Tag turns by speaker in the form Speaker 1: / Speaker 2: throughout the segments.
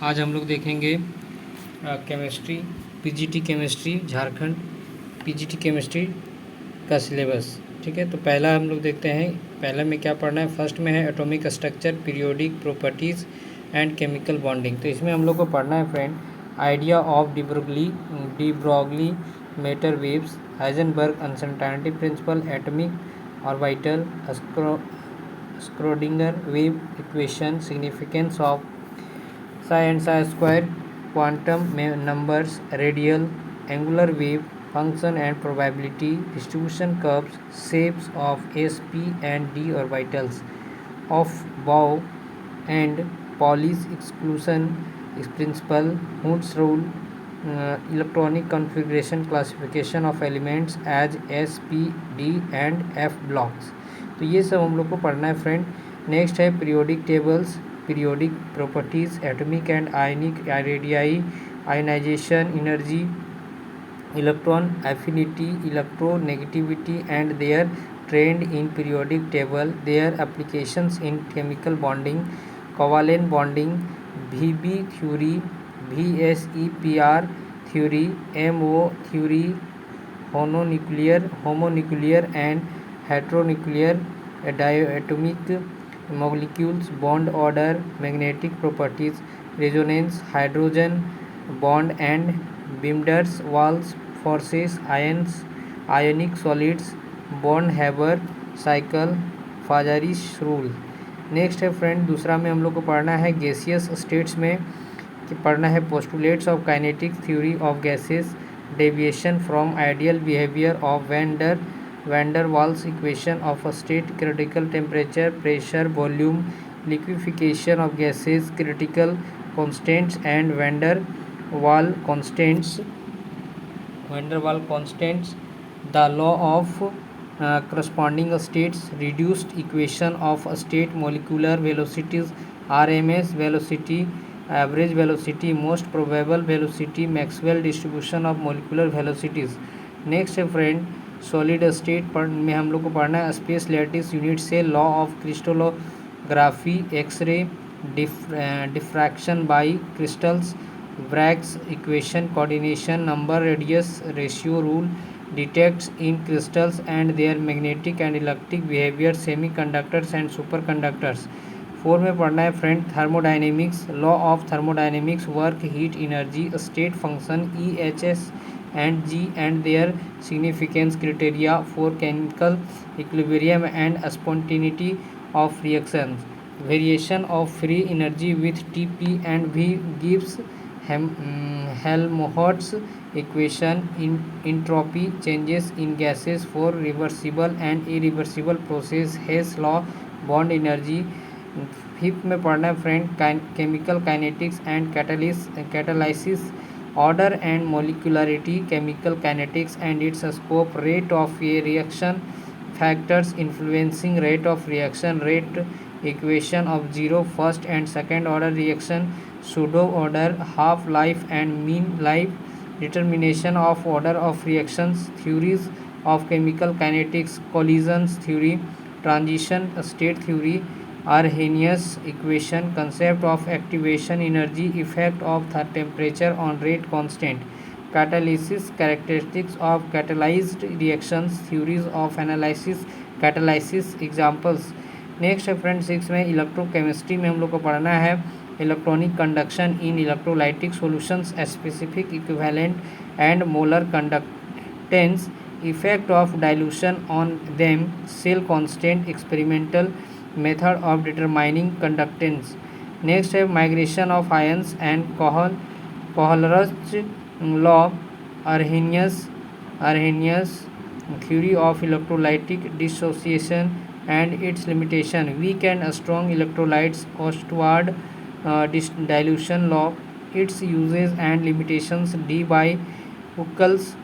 Speaker 1: आज हम लोग देखेंगे chemistry, PGT chemistry Jharkhand, PGT chemistry का सिलेबस। ठीक है, तो पहला हम लोग देखते हैं। पहला में क्या पढ़ना है? फर्स्ट में है atomic structure, periodic properties and chemical bonding. तो इसमें हम लोग को पढ़ना है friend, idea of de Broglie matter waves, Heisenberg uncertainty principle, atomic orbital, Schrödinger wave equation, significance of psi and psi square, quantum numbers, radial, angular wave function and probability, distribution curves, shapes of s, p and d orbitals of Bohr and Pauli's exclusion principle, Hooke's rule, electronic configuration classification of elements as s, p, d and f blocks। तो ये सब हम लोग को पढ़ना है friend. Next है periodic tables, periodic properties, atomic and ionic radii, ionization energy, electron affinity, electronegativity and their trend in periodic table, their applications in chemical bonding, covalent bonding, VB theory, VSEPR theory, MO theory, homonuclear and heteronuclear diatomic molecules, bond order, magnetic properties, resonance, hydrogen bond and Binders walls, forces, ionic solids, Born Haber cycle, Fajans rule. Next है friend, दूसरा में हम लोग को पढ़ना है gaseous states में कि पढ़ना है postulates of kinetic theory of gases, deviation from ideal behaviour of van der Waals equation of a state, critical temperature, pressure, volume, liquefaction of gases, critical constants and van der Waal constants, the law of corresponding states, reduced equation of state, molecular velocities, RMS velocity, average velocity, most probable velocity, Maxwell distribution of molecular velocities। Next है friend, solid state में हम लोग को पढ़ना है space lattice unit से, law of crystallography, x ray diffraction by crystals, Bragg's equation, coordination, number radius ratio rule, detects in crystals and their magnetic and electric behavior, semiconductors and superconductors। 4 में पढ़ना है friend thermodynamics, law of thermodynamics, work, heat, energy, state function, EHS and G and their significance criteria for chemical equilibrium and spontaneity of reactions, variation of free energy with T, P and V gives Helmholtz equation, entropy changes in gases for reversible and irreversible process, Hess law, bond energy। 5th में पढ़ना है friend chemical kinetics and catalysis, order and molecularity, chemical kinetics and it's scope, rate of A reaction, factors influencing rate of reaction, rate equation of zero first and second order reaction, pseudo order, half life and mean life, determination of order of reactions, theories of chemical kinetics, collisions theory, transition state theory, Arrhenius equation, concept of activation energy, effect of the temperature on rate constant, catalysis, characteristics of catalyzed reactions, theories of analysis, catalysis examples। Next है friend 6 में electrochemistry में हम लोग को पढ़ना है electronic conduction in electrolytic solutions, specific equivalent and molar conductance, effect of dilution on them, cell constant, experimental method of determining conductance. Next है migration of ions and Kohlrausch law, Arrhenius theory of electrolytic dissociation and its limitation, weak and strong electrolytes, Ostwald dilution law, its uses and limitations, D by Huckel's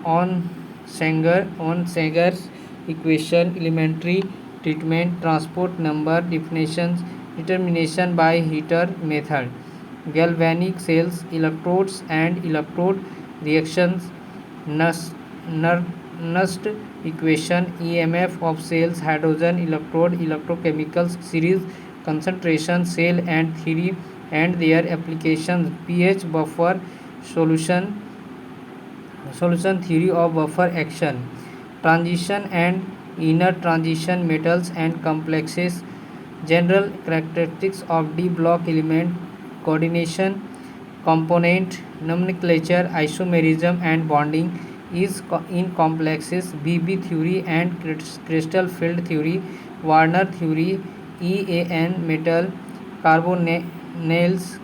Speaker 1: on Sager's equation, elementary treatment, transport number, definitions, determination by heater method, galvanic cells, electrodes and electrode reactions, Nernst equation, EMF of cells, hydrogen electrode, electrochemicals series, concentration, cell and theory, and their applications. pH buffer solution theory of buffer action, transition and inner transition metals and complexes, general characteristics of d block element, coordination, component nomenclature, isomerism and bonding is in complexes, BB theory and crystal field theory, Warner theory, EAN metal, carbonyls,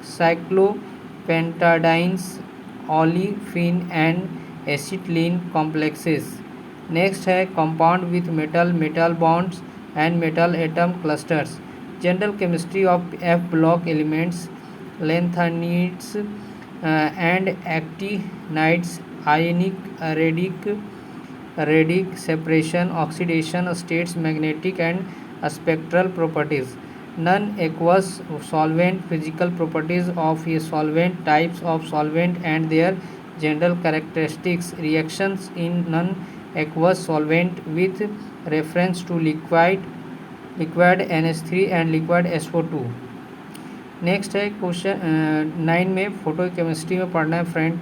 Speaker 1: cyclopentadienes, olefin and acetylene complexes. Next है compound with metal, metal bonds and metal atom clusters, general chemistry of F block elements, lanthanide and actinides, ionic, radic separation, oxidation states, magnetic and spectral properties, non-aqueous solvent, physical properties of a solvent, types of solvent and their general characteristics, reactions in non-aqueous solvent with reference to liquid NH3 and liquid SO2. Next है question 9 में photo chemistry में पढ़ना है friend,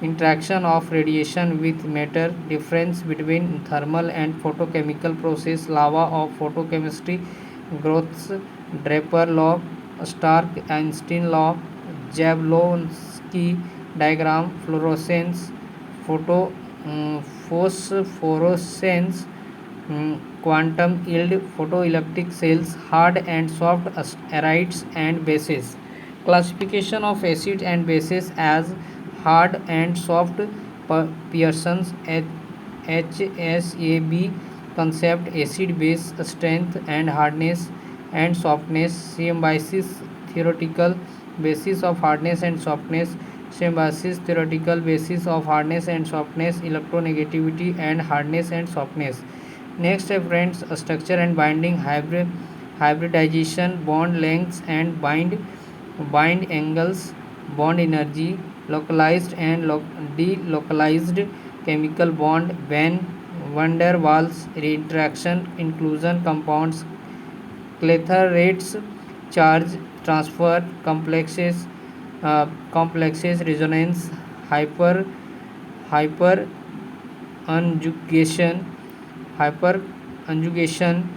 Speaker 1: interaction of radiation with matter, difference between thermal and photochemical process, laws of photo chemistry, Grotthuss Draper law, Stark Einstein law, Jablonski diagram, fluorescence, phosphorescence, quantum yield, photoelectric cells, hard and soft acids and bases, classification of acids and bases as hard and soft, Pearson's HSAB concept, acid base strength and hardness and softness, symbiosis theoretical basis of hardness and softness, symbiosis theoretical basis of hardness and softness, electronegativity and hardness and softness. Next है friends structure and binding, hybridisation, bond lengths and bind angles, bond energy, localised and delocalised chemical bond, van der Waals interaction, inclusion compounds, clathrates, charge transfer, complexes resonance, hyper conjugation,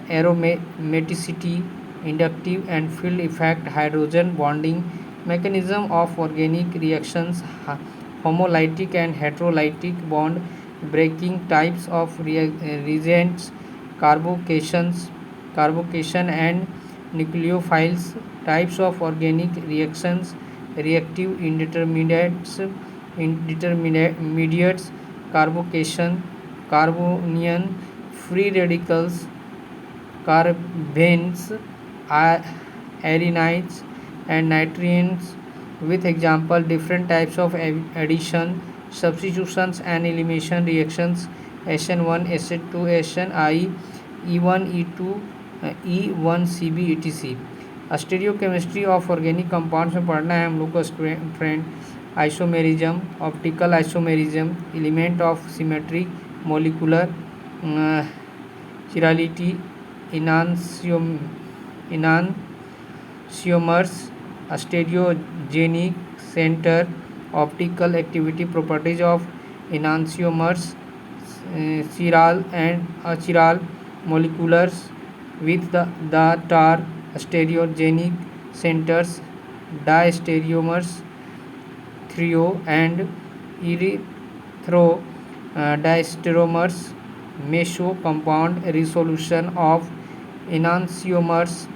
Speaker 1: aromaticity, inductive and field effect, hydrogen bonding, mechanism of organic reactions, homolytic and heterolytic bond breaking, types of reagents, carbocation and nucleophiles, types of organic reactions, reactive intermediates, carbocation, carbonium, free radicals, carbenes, arenides and nitrians, with example different types of addition, substitutions and elimination reactions, SN1, SN2, SNI, E1, E2, E1CB etc. Stereochemistry of organic compounds में पढ़ना है हम लोग को friend, isomerism, optical isomerism, element of symmetry, molecular chirality, enantiomers, stereogenic center, optical activity, properties of enantiomers, chiral and achiral molecules with the tar, stereogenic centers, diastereomers, trio and erythro diastereomers, meso compound, resolution of enantiomers,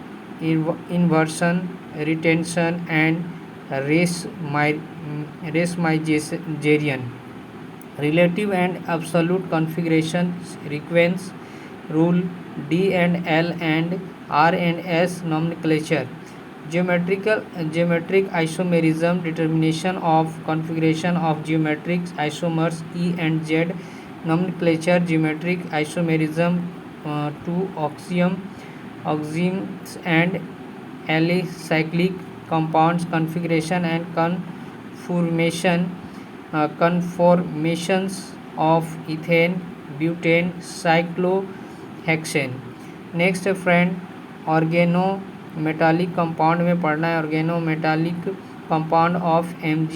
Speaker 1: inversion, retention and Rasmussen relative and absolute configuration sequence rule, D and L and R and S nomenclature, geometric isomerism, determination of configuration of geometric isomers E and Z nomenclature, geometric isomerism to axioms and alicyclic compounds, configuration and conformations of ethane, butane, cyclohexane. Next friend, metallic compound में पढ़ना है organo metallic compound of Mg,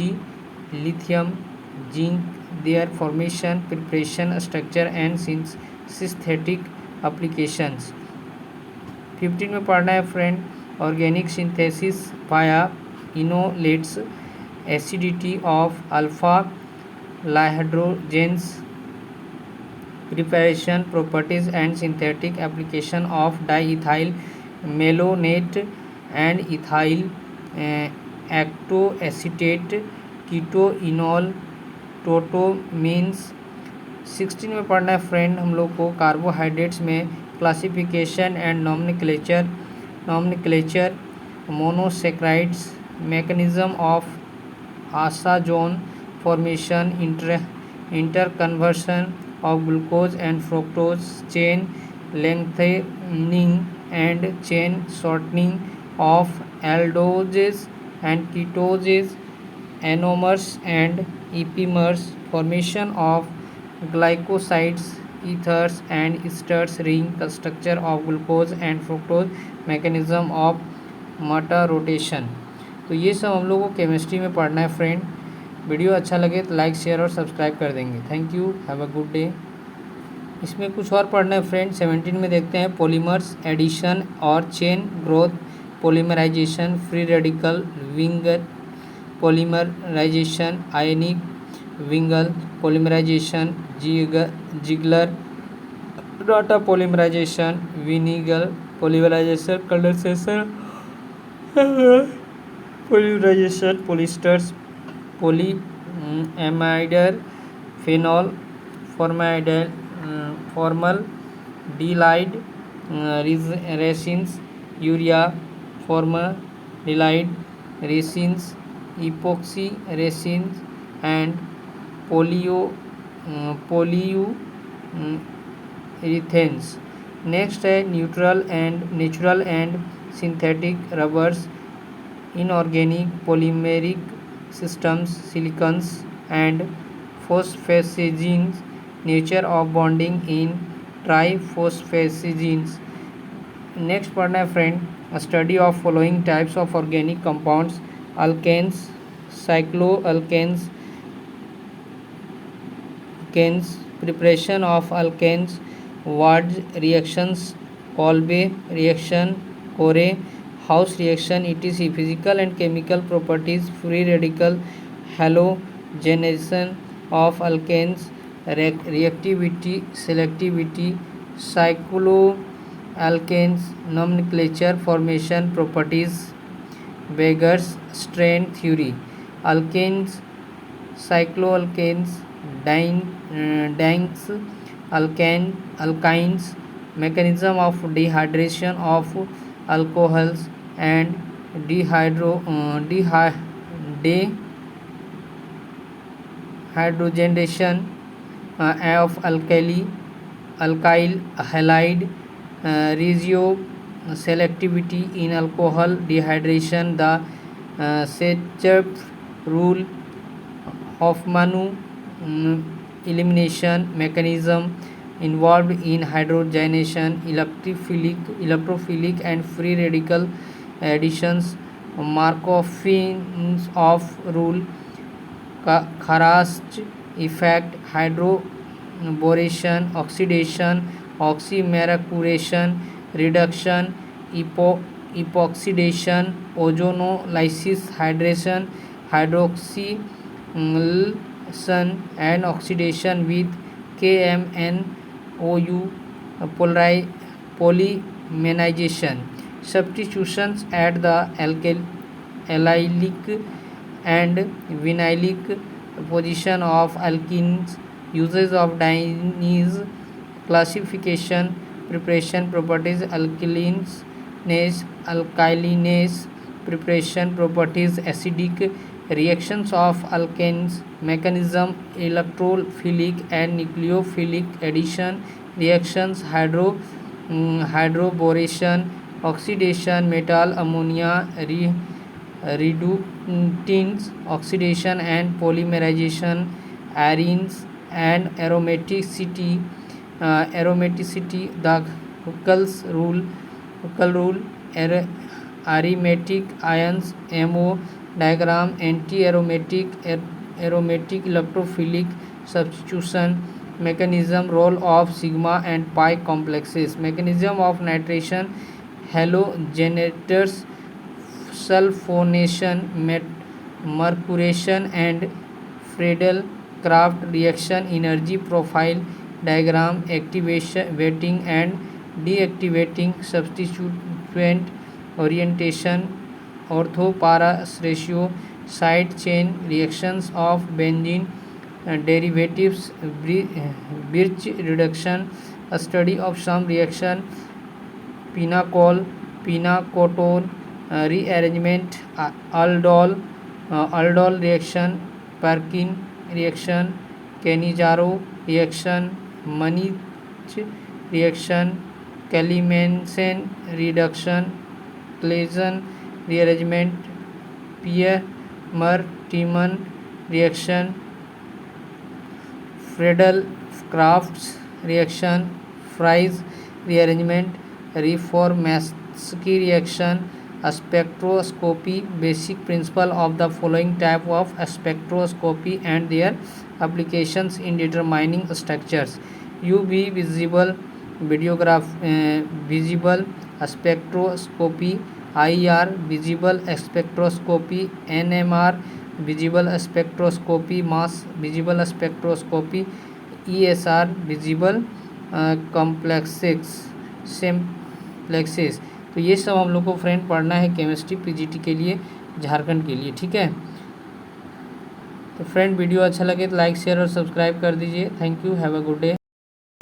Speaker 1: lithium, zinc, their formation, preparation, structure and synthetic applications. 15 में पढ़ना है friend organic synthesis via enolates, acidity of alpha hydrogens, preparation, properties and synthetic application of diethyl malonate and ethyl acetoacetate, keto enol, tautomers. 16 में पढ़ना है friend हम लोग को carbohydrates में classification and nomenclature, monosaccharides, mechanism of osazone formation, interconversion of glucose and fructose, chain lengthening and chain shortening of aldoses and ketones, anomers and epimers, formation of glycosides, ethers and esters, ring structure of glucose and fructose, mechanism of meta rotation। तो ये सब हम लोग को chemistry में पढ़ना है friend. Video अच्छा लगे तो लाइक शेयर और सब्सक्राइब कर देंगे। Thank you, have a good day. इसमें कुछ और पढ़ना है फ्रेंड। 17 में देखते हैं पॉलीमर्स, एडिशन और chain growth, polymerisation, free radical vinyl polymerisation, ionic vinyl polymerisation, Ziegler Natta polymerisation, vinyl polymerisation, condensation polymerisation, polyesters एमाइडर, phenol formaldehyde resins, urea formaldehyde resins, epoxy resins and polyurethanes. Next है natural and synthetic rubbers, inorganic polymeric systems, silicons and phosphacegens, nature of bonding in triphosphacegens। Next पढ़ना है friend study of following types of organic compounds, alkanes, cycloalkanes, preparation of alkanes, वार्ज reactions, Kolbe reaction, Corey House reaction, etc. Physical and chemical properties, free radical halogenation of alkanes, reactivity, selectivity, cyclo alkanes, nomenclature, formation, properties, Baeyer's strain theory, alkanes, cycloalkanes, dienes, alkynes, mechanism of dehydration of alcohols and dehydrogenation of alkyl halide ratio, selectivity in alcohol dehydration, the Sechef rule, Hoffmann elimination mechanism involved in hydrogenation, electrophilic and free radical additions, Markov's of rule, Kharast effect, hydroboration, oxidation, oxymercuration, reduction, epoxidation, ozonolysis, hydration, hydroxylation and oxidation with KMNOU, polymerization, substitutions at the allylic and vinylic position of alkenes, uses of dienes, classification, preparation properties, alkalinase, preparation properties, acidic reactions of alkanes, mechanism, electrophilic and nucleophilic addition reactions, hydroboration, oxidation, metal ammonia reductants, oxidation and polymerization, arenes and aromaticity, the Huckel's rule, aromatic ions MO diagram, anti-aromatic aromatic electrophilic substitution mechanism, role of sigma and pi complexes, mechanism of nitration, halogenators, sulfonation, mercuration and Friedel-Crafts reaction, energy profile diagram, activating and deactivating substituent orientation, ortho-para ratio, side chain reactions of benzene derivatives, Birch reduction, a study of some reaction, pinacol, pinacotone rearrangement, aldol reaction, Perkin reaction, Cannizzaro reaction, Munich reaction, Kallimansen reduction, Claisen rearrangement, Pierre-Martiman reaction, Friedel-Crafts reaction, Fries rearrangement, Reformatsky reaction, spectroscopy, basic principle of the following type of spectroscopy and their applications in determining structures: UV visible visible spectroscopy, IR visible spectroscopy, NMR visible spectroscopy, mass visible spectroscopy, ESR visible complexes। तो ये सब हम लोग को friend पढ़ना है chemistry PGT के लिए, झारखंड के लिए, ठीक है। तो फ्रेंड वीडियो अच्छा लगे तो लाइक शेयर और सब्सक्राइब कर दीजिए। Thank you, have a good day.